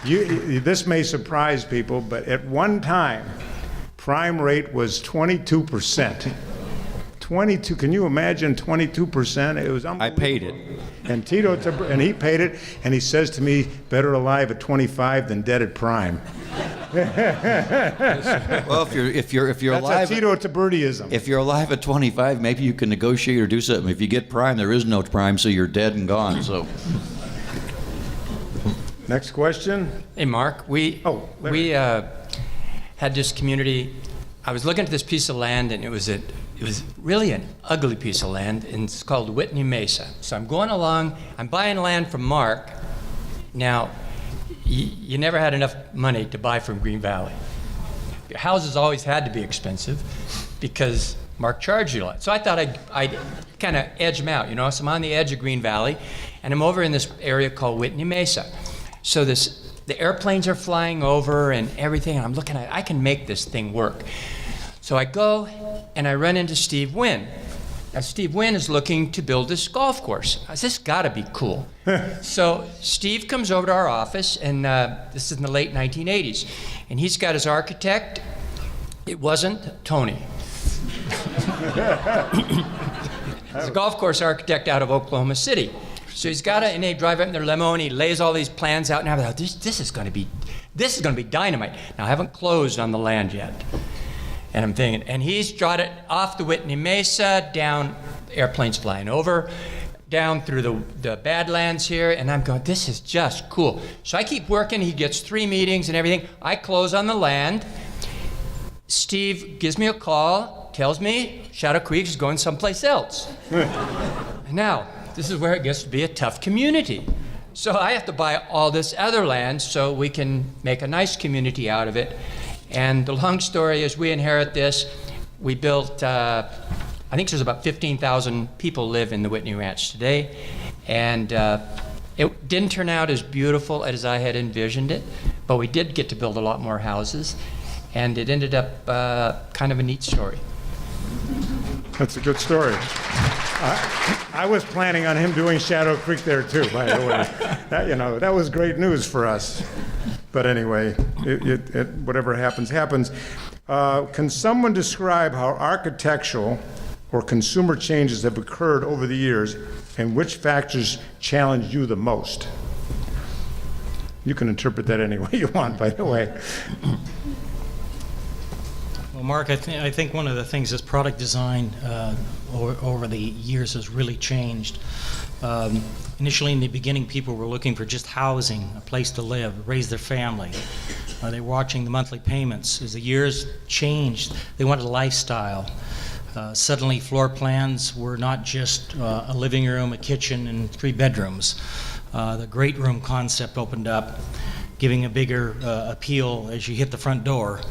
This may surprise people, but at one time, prime rate was 22%. 22, can you imagine 22%? It was unbelievable. I paid it. And and he paid it, and he says to me, better alive at 25 than dead at prime. Well, if you're That's alive, a Tito Tibertiism. if you're alive at 25, maybe you can negotiate or do something. If you get prime, there is no prime, so you're dead and gone. So. Next question. Hey, Mark, we had this community. I was looking at this piece of land, and it was really an ugly piece of land, and it's called Whitney Mesa. So I'm going along, I'm buying land from Mark. Now, you never had enough money to buy from Green Valley. Your houses always had to be expensive because Mark charged you a lot. So I thought I'd kind of edge him out, you know. So I'm on the edge of Green Valley, and I'm over in this area called Whitney Mesa. So the airplanes are flying over and everything, and I'm looking at, I can make this thing work. So I go and I run into Steve Wynn. Now Steve Wynn is looking to build this golf course. I said, this gotta be cool. So Steve comes over to our office, and this is in the late 1980s, and he's got his architect. It wasn't Tony. He's a golf course architect out of Oklahoma City. So he's got it, and they drive up in their limo, and he lays all these plans out, and I thought, this is going to be dynamite. Now I haven't closed on the land yet, and I'm thinking, and he's drawn it off the Whitney Mesa, down, airplanes flying over, down through the Badlands here, and I'm going, this is just cool. So I keep working. He gets 3 meetings and everything. I close on the land. Steve gives me a call, tells me Shadow Creek is going someplace else. Now, this is where it gets to be a tough community. So I have to buy all this other land so we can make a nice community out of it. And the long story is we inherit this. We built, I think there's about 15,000 people live in the Whitney Ranch today. And it didn't turn out as beautiful as I had envisioned it, but we did get to build a lot more houses. And it ended up kind of a neat story. That's a good story. I was planning on him doing Shadow Creek there too, by the way. That was great news for us. But anyway, whatever happens, happens. Can someone describe how architectural or consumer changes have occurred over the years, and which factors challenged you the most? You can interpret that any way you want, by the way. Well, Mark, I think one of the things is product design over the years has really changed. Initially, in the beginning, people were looking for just housing, a place to live, raise their family. They were watching the monthly payments. As the years changed, they wanted a lifestyle. Suddenly, floor plans were not just a living room, a kitchen, and 3 bedrooms. The great room concept opened up, giving a bigger appeal as you hit the front door.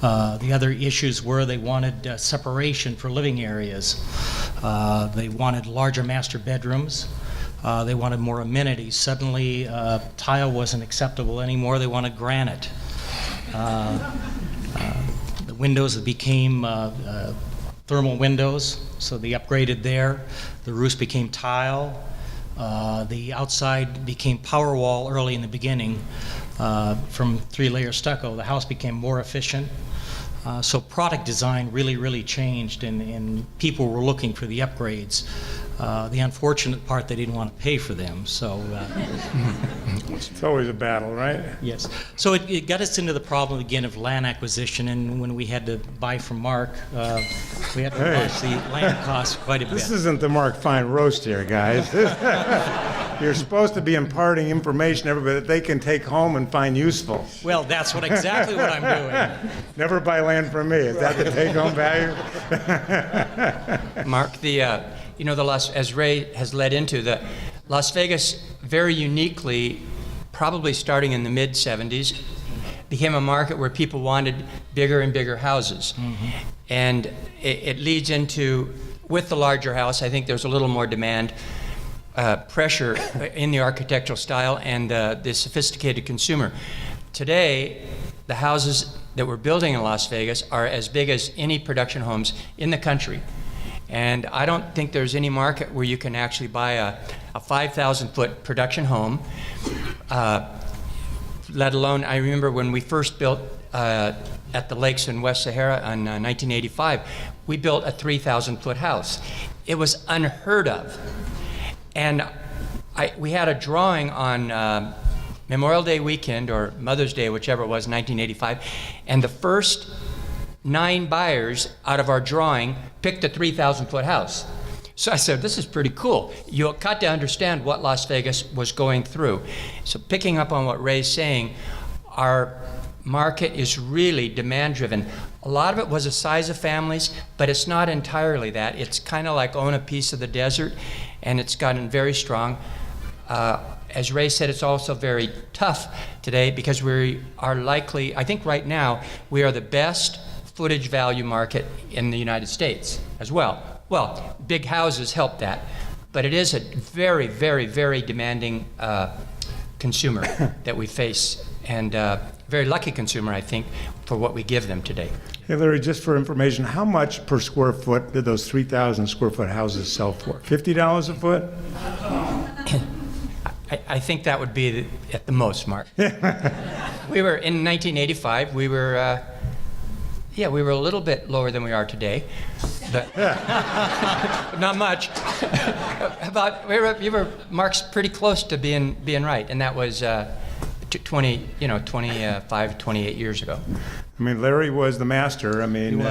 The other issues were they wanted separation for living areas. They wanted larger master bedrooms. They wanted more amenities. Suddenly, tile wasn't acceptable anymore. They wanted granite. The windows became thermal windows, so they upgraded there. The roofs became tile. The outside became power wall early in the beginning. From 3-layer stucco, the house became more efficient. So product design really changed, and people were looking for the upgrades. The unfortunate part, they didn't want to pay for them. So it's always a battle, right? Yes. So it got us into the problem again of land acquisition, and when we had to buy from Mark, we had to watch the land costs quite a bit. This isn't the Mark Fine roast here, guys. You're supposed to be imparting information to everybody that they can take home and find useful. Well, that's exactly what I'm doing. Never buy land from me. Is that the take-home value? Mark, as Ray has led into, the Las Vegas very uniquely, probably starting in the mid-'70s, became a market where people wanted bigger and bigger houses. Mm-hmm. And it leads into, with the larger house, I think there's a little more demand, pressure in the architectural style and the sophisticated consumer. Today, the houses that we're building in Las Vegas are as big as any production homes in the country. And I don't think there's any market where you can actually buy a 5,000-foot production home let alone, I remember when we first built at the lakes in West Sahara in 1985, we built a 3,000-foot house. It was unheard of. And we had a drawing on Memorial Day weekend or Mother's Day, whichever it was, 1985, and the first 9 buyers out of our drawing picked a 3,000-foot house. So I said, this is pretty cool. You got to understand what Las Vegas was going through. So picking up on what Ray's saying, our market is really demand-driven. A lot of it was the size of families, but it's not entirely that. It's kind of like own a piece of the desert, and it's gotten very strong. As Ray said, it's also very tough today because we are likely, I think right now, we are the best footage value market in the United States as well. Well, big houses help that, but it is a very, very, very demanding consumer that we face, and very lucky consumer, I think, for what we give them today. Hey, Larry, just for information, how much per square foot did those 3,000 square foot houses sell for? $50 a foot? I think that would be at the most, Mark. We were, in 1985, we were a little bit lower than we are today, but not much. Mark's pretty close to being right, and that was 25, 28 years ago. I mean, Larry was the master. I mean,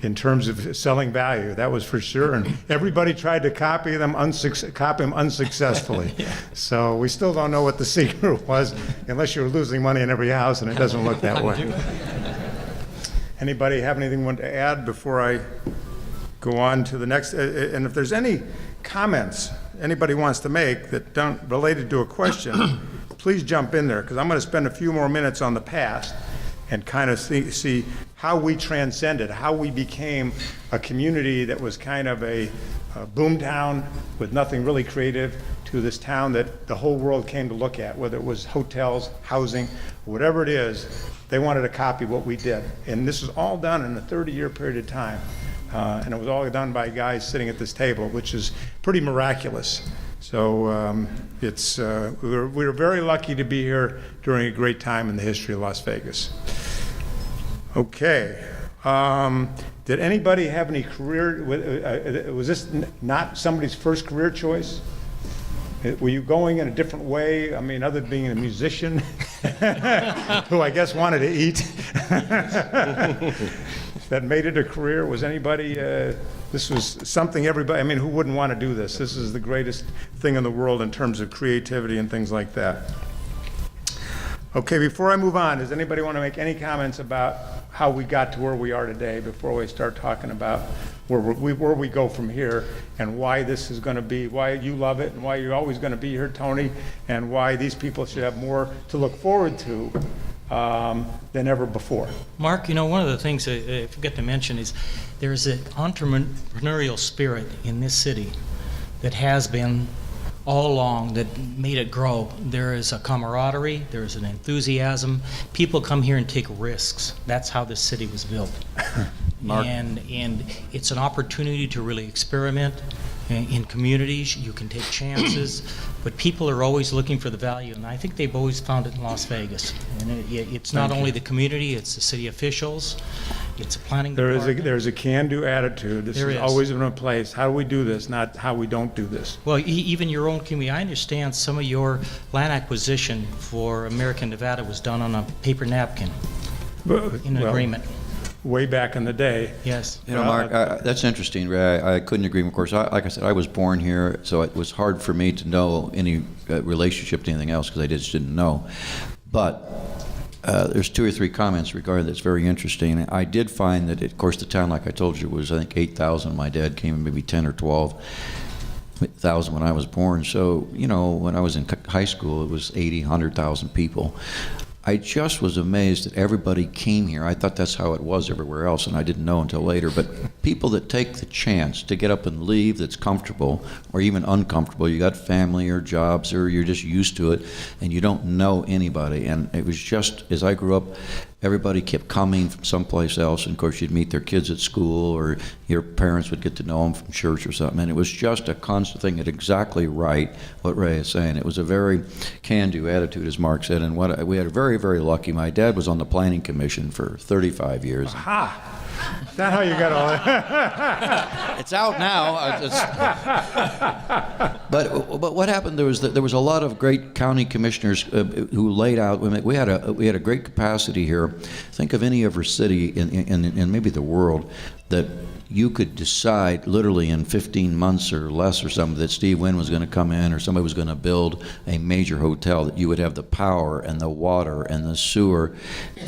in terms of selling value, that was for sure. And everybody tried to copy him unsuccessfully. Yeah. So we still don't know what the secret was, unless you're losing money in every house, and it doesn't look that way. Anybody have anything want to add before I go on to the next? And if there's any comments anybody wants to make that don't related to a question, please jump in there, because I'm going to spend a few more minutes on the past and kind of see how we transcended, how we became a community that was kind of a boom town with nothing really creative, to this town that the whole world came to look at, whether it was hotels, housing, whatever it is. They wanted to copy what we did. And this was all done in a 30-year period of time. And it was all done by guys sitting at this table, which is pretty miraculous. So we were very lucky to be here during a great time in the history of Las Vegas. Okay. Did anybody have any career? Was this not somebody's first career choice? Were you going in a different way? I mean, other than being a musician, who I guess wanted to eat, that made it a career? Was anybody, this was something everybody, I mean, who wouldn't want to do this? This is the greatest thing in the world in terms of creativity and things like that. Okay, before I move on, does anybody want to make any comments about how we got to where we are today before we start talking about where we go from here, and why this is going to be, why you love it, and why you're always going to be here, Tony, and why these people should have more to look forward to than ever before? Mark, one of the things I forget to mention is there's an entrepreneurial spirit in this city that has been all along, that made it grow. There is a camaraderie, there is an enthusiasm. People come here and take risks. That's how this city was built. And it's an opportunity to really experiment in communities. You can take chances, but people are always looking for the value, and I think they've always found it in Las Vegas. And it's not only the community, it's the city officials, it's a planning department. There's a can-do attitude. This has always been a place. How do we do this, not how we don't do this. Well, even your own community. I understand some of your land acquisition for American Nevada was done on a paper napkin in an agreement. Way back in the day. Yes. Mark, that's interesting, Ray. I couldn't agree more. Of course, like I said, I was born here, so it was hard for me to know any relationship to anything else because I just didn't know. But there's 2 or 3 comments regarding that's very interesting. I did find that, of course, the town, like I told you, was, I think, 8,000. My dad came maybe 10 or 12,000 when I was born. So, when I was in high school, it was 80, 100,000 people. I just was amazed that everybody came here. I thought that's how it was everywhere else, and I didn't know until later. But people that take the chance to get up and leave that's comfortable or even uncomfortable, you got family or jobs or you're just used to it and you don't know anybody. And it was just, as I grew up, everybody kept coming from someplace else, and of course you'd meet their kids at school, or your parents would get to know them from church or something, and it was just a constant thing. It's exactly right what Ray is saying. It was a very can-do attitude, as Mark said, and we had a very, very lucky. My dad was on the Planning Commission for 35 years. Aha! Is that how you got all that? It's out now. But what happened? There was a lot of great county commissioners who laid out. We had a great capacity here. Think of any other city in maybe the world that you could decide literally in 15 months or less or something that Steve Wynn was going to come in, or somebody was going to build a major hotel, that you would have the power and the water and the sewer.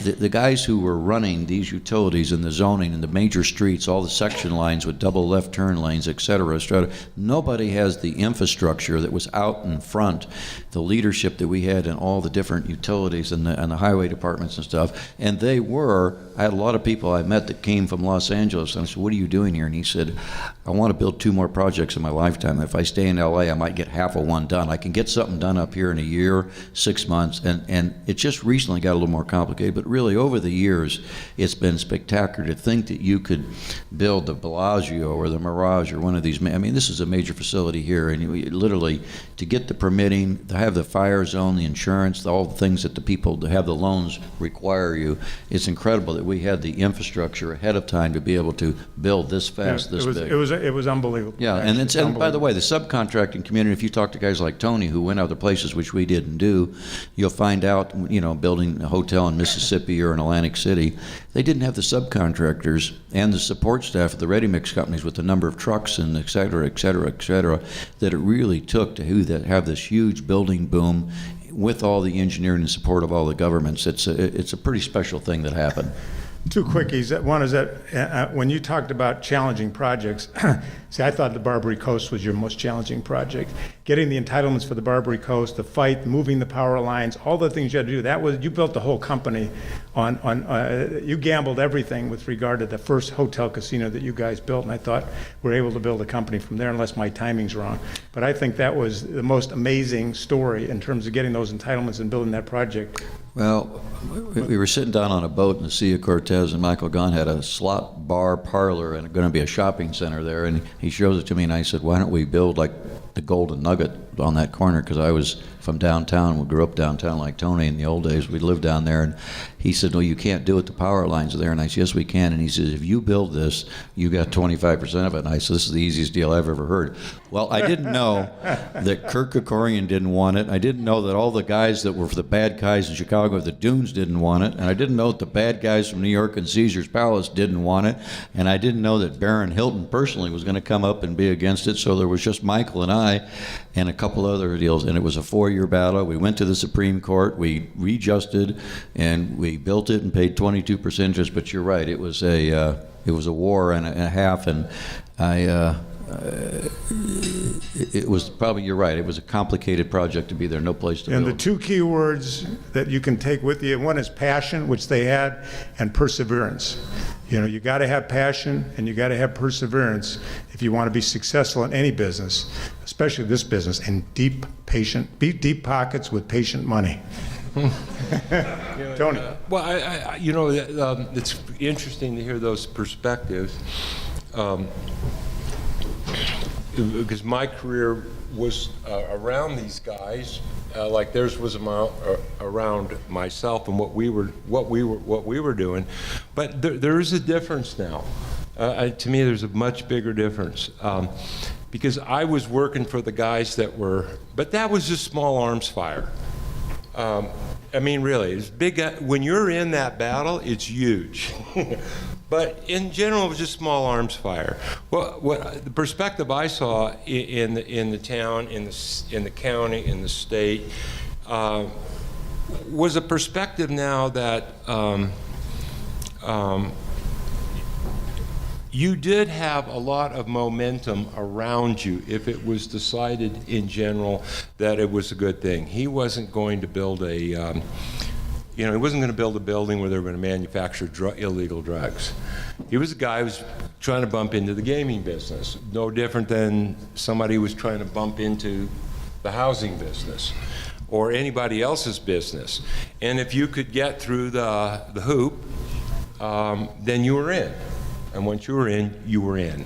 The guys who were running these utilities and the zoning and the major streets, all the section lines with double left turn lanes, et cetera, nobody has the infrastructure that was out in front, the leadership that we had in all the different utilities and the highway departments and stuff. And I had a lot of people I met that came from Los Angeles, and I said, what are you doing here? And he said, I want to build 2 more projects in my lifetime. If I stay in LA, I might get half of one done. I can get something done up here in a year, 6 months, and it just recently got a little more complicated, but really over the years, it's been spectacular to think that you could build the Bellagio or the Mirage or one of these. I mean, this is a major facility here, and you literally, to get the permitting, to have the fire zone, the insurance, all the things that the people to have the loans require you, it's incredible that we had the infrastructure ahead of time to be able to build this fast, this big. It was unbelievable. Yeah, and by the way, the subcontracting community, if you talk to guys like Tony who went other places, which we didn't do, you'll find out, building a hotel in Mississippi or in Atlantic City, they didn't have the subcontractors and the support staff of the ready-mix companies with the number of trucks and et cetera, et cetera, et cetera, that it really took to have this huge building boom with all the engineering and support of all the governments. It's a pretty special thing that happened. 2 quickies. One is that when you talked about challenging projects, see, I thought the Barbary Coast was your most challenging project. Getting the entitlements for the Barbary Coast, the fight, moving the power lines, all the things you had to do. You built the whole company you gambled everything with regard to the first hotel casino that you guys built, and I thought we're able to build a company from there, unless my timing's wrong. But I think that was the most amazing story in terms of getting those entitlements and building that project. Well, we were sitting down on a boat in the Sea of Cortez, and Michael Gahn had a slot bar parlor and going to be a shopping center there, and he shows it to me, and I said, why don't we build like the Golden Nugget on that corner? Because I was from downtown. We grew up downtown like Tony in the old days. We lived down there, and he said, no, you can't do it. The power lines are there. And I said, yes, we can. And he says, if you build this, you got 25% of it. And I said, this is the easiest deal I've ever heard. Well, I didn't know that Kirk Kerkorian didn't want it. I didn't know that all the guys that were for the bad guys in Chicago, the Dunes, didn't want it. And I didn't know that the bad guys from New York and Caesar's Palace didn't want it. And I didn't know that Baron Hilton personally was going to come up and be against it. So there was just Michael and I and a couple other deals. And it was a 4-year battle. We went to the Supreme Court. We readjusted, and we built it and paid 22% interest. But you're right. It was a war and a half. And it was probably, you're right, it was a complicated project to be there, no place to build. And the 2 key words that you can take with you, one is passion, which they had, and perseverance. You got to have passion and you got to have perseverance if you want to be successful in any business, especially this business, and deep pockets with patient money. Tony. Well, it's interesting to hear those perspectives. Because my career was around these guys, like theirs was around myself and what we were doing, but there is a difference now. To me, there's a much bigger difference, because I was working for the guys but that was just small arms fire. I mean, really, it's big. When you're in that battle, it's huge. But in general, it was just small arms fire. What the perspective I saw in the town, in the county, in the state, was a perspective now that you did have a lot of momentum around you if it was decided in general that it was a good thing. He wasn't going to build he wasn't going to build a building where they were going to manufacture illegal drugs. He was a guy who was trying to bump into the gaming business, no different than somebody who was trying to bump into the housing business. or anybody else's business. And if you could get through the hoop, then you were in. And once you were in, you were in.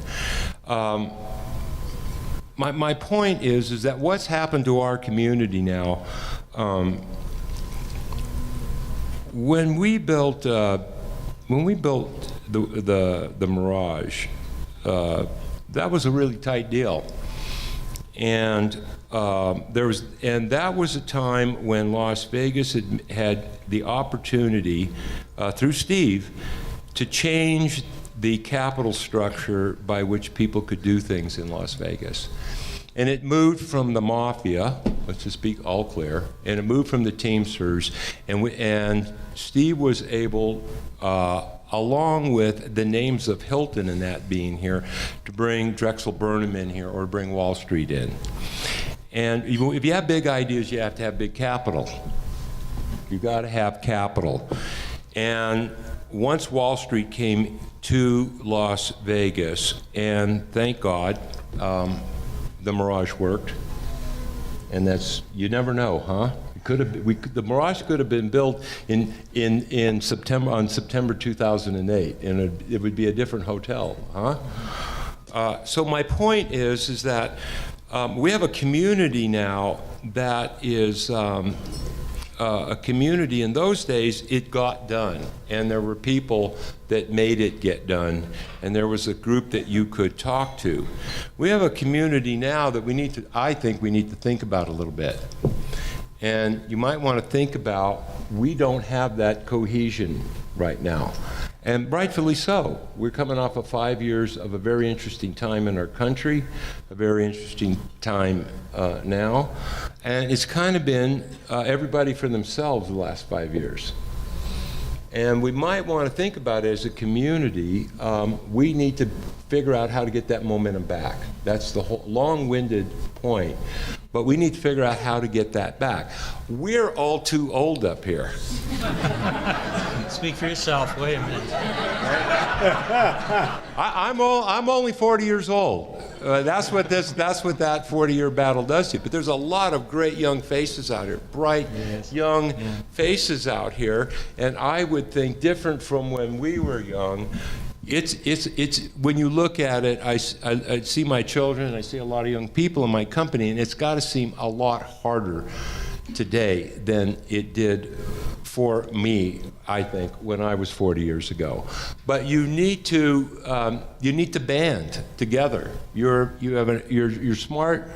My point is that what's happened to our community now, when we built the Mirage, that was a really tight deal, and that was a time when Las Vegas had the opportunity through Steve to change the capital structure by which people could do things in Las Vegas. And it moved from the mafia, let's just be all clear, and it moved from the Teamsters, and Steve was able, along with the names of Hilton and that being here, to bring Drexel Burnham in here or bring Wall Street in. And if you have big ideas, you have to have big capital. You got to have capital. And once Wall Street came to Las Vegas, and thank God, the Mirage worked, and that's, you never know, huh? It could have, the Mirage could have been built in September, on September 2008, and it would be a different hotel, huh? So my point is that we have a community now that is a community. In those days, it got done, and there were people that made it get done, and there was a group that you could talk to. We have a community now that I think we need to think about a little bit. And you might want to think about, we don't have that cohesion right now. And rightfully so. We're coming off of 5 years of a very interesting time in our country, a very interesting time now. And it's kind of been everybody for themselves the last 5 years. And we might want to think about it as a community. We need to figure out how to get that momentum back. That's the whole long-winded point. But we need to figure out how to get that back. We're all too old up here. Speak for yourself. Wait a minute. I'm only 40 years old. That's what that 40-year battle does to you. But there's a lot of great young faces out here, bright, young faces out here. And I would think different from when we were young. It's when you look at it, I see my children, I see a lot of young people in my company, and it's got to seem a lot harder today than it did for me, I think, when I was 40 years ago. But you need to band together. You're smart.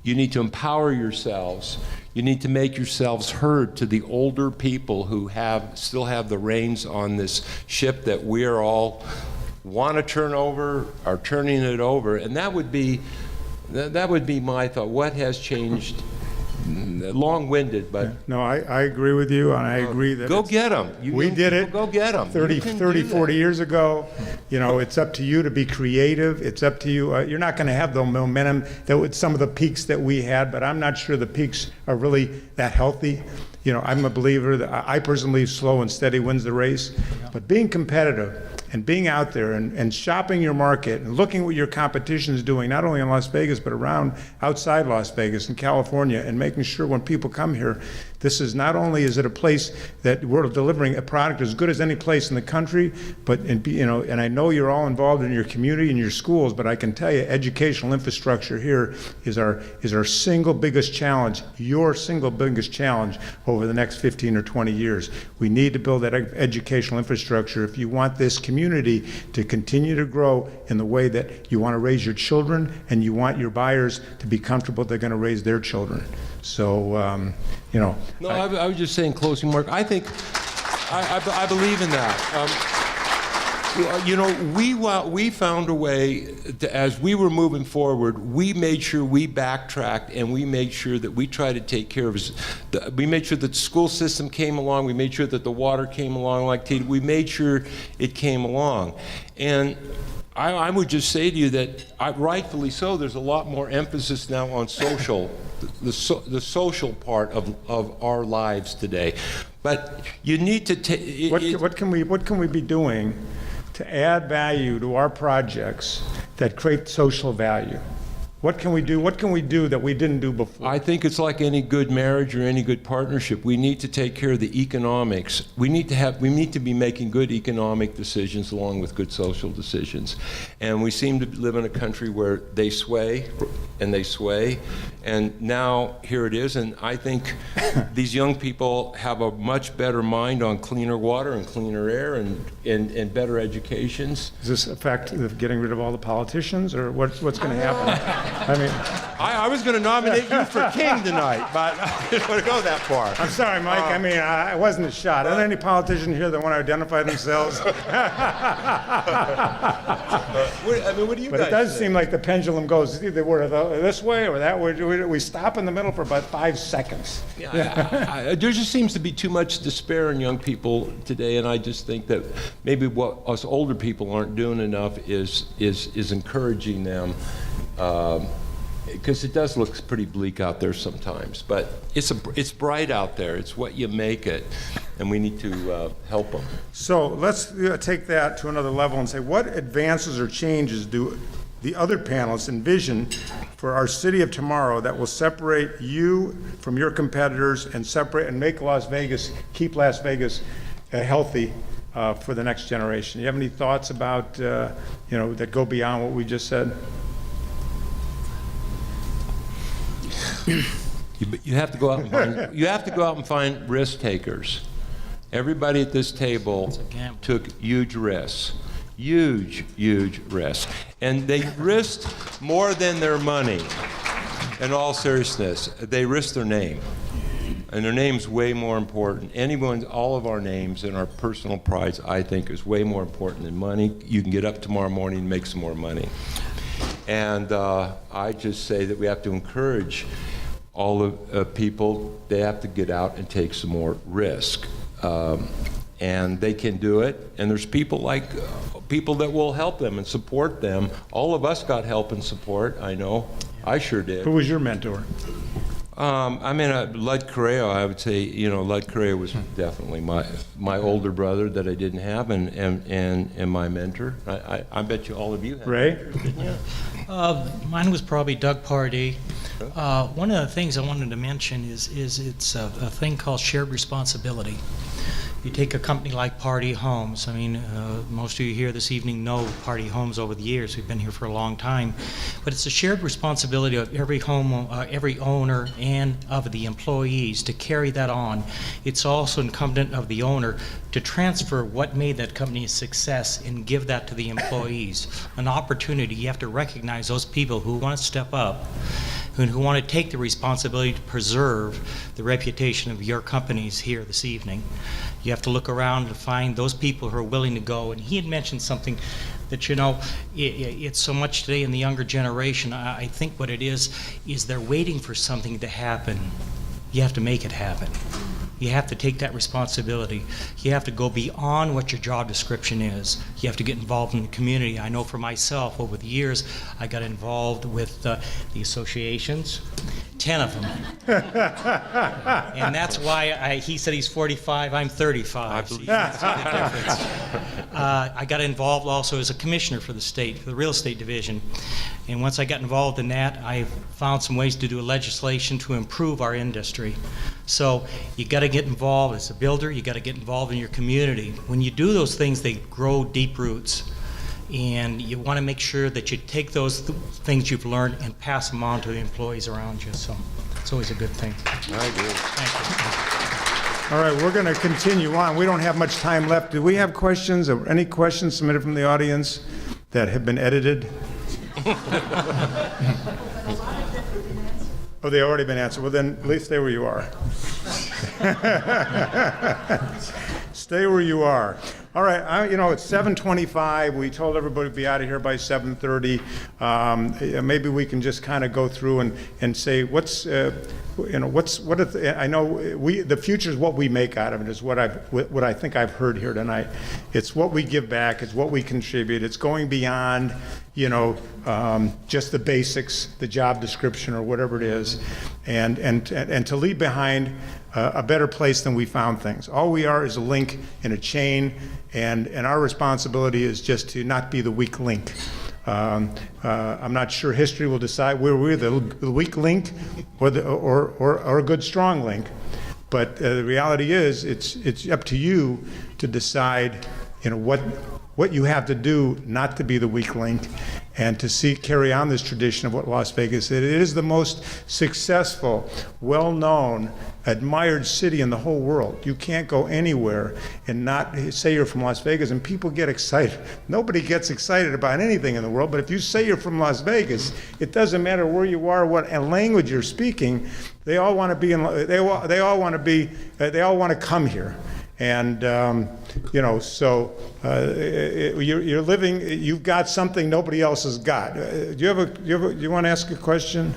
You need to empower yourselves. You need to make yourselves heard to the older people who still have the reins on this ship that we're all want to turn over, are turning it over. And that would be my thought. What has changed? Long-winded, but... No, I agree with you, and I agree that go get them. We did it go get them. 30, 40 years ago. You know, it's up to you to be creative. It's up to you. You're not going to have the momentum that with some of the peaks that we had, but I'm not sure the peaks are really that healthy. You know, I'm a believer that I personally believe slow and steady wins the race. But being competitive and being out there and shopping your market and looking what your competition is doing, not only in Las Vegas, but outside Las Vegas and California, and making sure when people come here, this is not only is it a place that we're delivering a product as good as any place in the country, but and I know you're all involved in your community and your schools, but I can tell you educational infrastructure here is our single biggest challenge, your single biggest challenge over the next 15 or 20 years. We need to build that educational infrastructure if you want this community to continue to grow in the way that you want to raise your children and you want your buyers to be comfortable they're going to raise their children. So, No, I was just saying, closing mark. I think I believe in that. We found a way to, as we were moving forward, we made sure we backtracked and we made sure that we tried to take care of we made sure that the school system came along, we made sure that the water came along, like Tito, we made sure it came along. And I would just say to you that, rightfully so, there's a lot more emphasis now on social, the social part of our lives today. But you need to take... What can we be doing to add value to our projects that create social value? What can we do? What can we do that we didn't do before? I think it's like any good marriage or any good partnership. We need to take care of the economics. We need to be making good economic decisions along with good social decisions. And we seem to live in a country where they sway and they sway. And now here it is. And I think these young people have a much better mind on cleaner water and cleaner air and better educations. Does this affect getting rid of all the politicians, or what's going to happen? I mean, I was going to nominate you for king tonight, but I didn't want to go that far. I'm sorry, Mike. I mean, I wasn't a shot. Are there any politician here that want to identify themselves? What do you But guys it does think? seem like the pendulum goes either this way or that way. We stop in the middle for about 5 seconds. There just seems to be too much despair in young people today, and I just think that maybe what us older people aren't doing enough is encouraging them, because it does look pretty bleak out there sometimes. But it's bright out there. It's what you make it, and we need to help them. So let's take that to another level and say, what advances or changes do the other panelists envision for our city of tomorrow that will separate you from your competitors and make keep Las Vegas healthy for the next generation? You have any thoughts about, that go beyond what we just said? You have to go out and find risk takers. Everybody at this table took huge risks. Huge risks. And they risked more than their money. In all seriousness, they risked their name. And their name's way more important. All of our names and our personal prides, I think, is way more important than money. You can get up tomorrow morning and make some more money. And I just say that we have to encourage all the people. They have to get out and take some more risk. And they can do it. And there's people that will help them and support them. All of us got help and support, I know. I sure did. Who was your mentor? Lud Correa, I would say, Lud Correa was definitely my older brother that I didn't have, and my mentor. I bet you all of you had. Ray? Didn't you? Mine was probably Doug Pardee. One of the things I wanted to mention is it's a thing called shared responsibility. You take a company like Pardee Homes. I mean, most of you here this evening know Pardee Homes over the years. We've been here for a long time. But it's a shared responsibility of every owner and of the employees to carry that on. It's also incumbent of the owner to transfer what made that company a success and give that to the employees. An opportunity. You have to recognize those people who want to step up and who want to take the responsibility to preserve the reputation of your companies here this evening. You have to look around and find those people who are willing to go. And he had mentioned something that, it's so much today in the younger generation. I think what it is they're waiting for something to happen. You have to make it happen. You have to take that responsibility. You have to go beyond what your job description is. You have to get involved in the community. I know for myself, over the years, I got involved with the associations, 10 of them. And that's why he said he's 45, I'm 35. So you can see the difference. I got involved also as a commissioner for the state, for the real estate division. And once I got involved in that, I found some ways to do legislation to improve our industry. So you got to get involved as a builder. You got to get involved in your community. When you do those things, they grow deep roots. And you want to make sure that you take those things you've learned and pass them on to the employees around you. So it's always a good thing. I agree. Thank you. All right, we're going to continue on. We don't have much time left. Do we have questions or any questions submitted from the audience that have been edited? Oh, they already been answered. Well, then, please stay where you are. Stay where you are. All right, it's 7:25. We told everybody to be out of here by 7:30. Maybe we can just kind of go through and say the future is what we make out of it, is what I think I've heard here tonight. It's what we give back. It's what we contribute. It's going beyond just the basics, the job description or whatever it is, and to leave behind a better place than we found things. All we are is a link in a chain, and our responsibility is just to not be the weak link. I'm not sure history will decide where we're the weak link or a good strong link. But the reality is, it's up to you to decide, what you have to do not to be the weak link, and to carry on this tradition of what Las Vegas is. It is the most successful, well-known, admired city in the whole world. You can't go anywhere and not say you're from Las Vegas, and people get excited. Nobody gets excited about anything in the world, but if you say you're from Las Vegas, it doesn't matter where you are, what language you're speaking. They all want to be they all want to come here. And you're living. You've got something nobody else has got. Do you want to ask a question?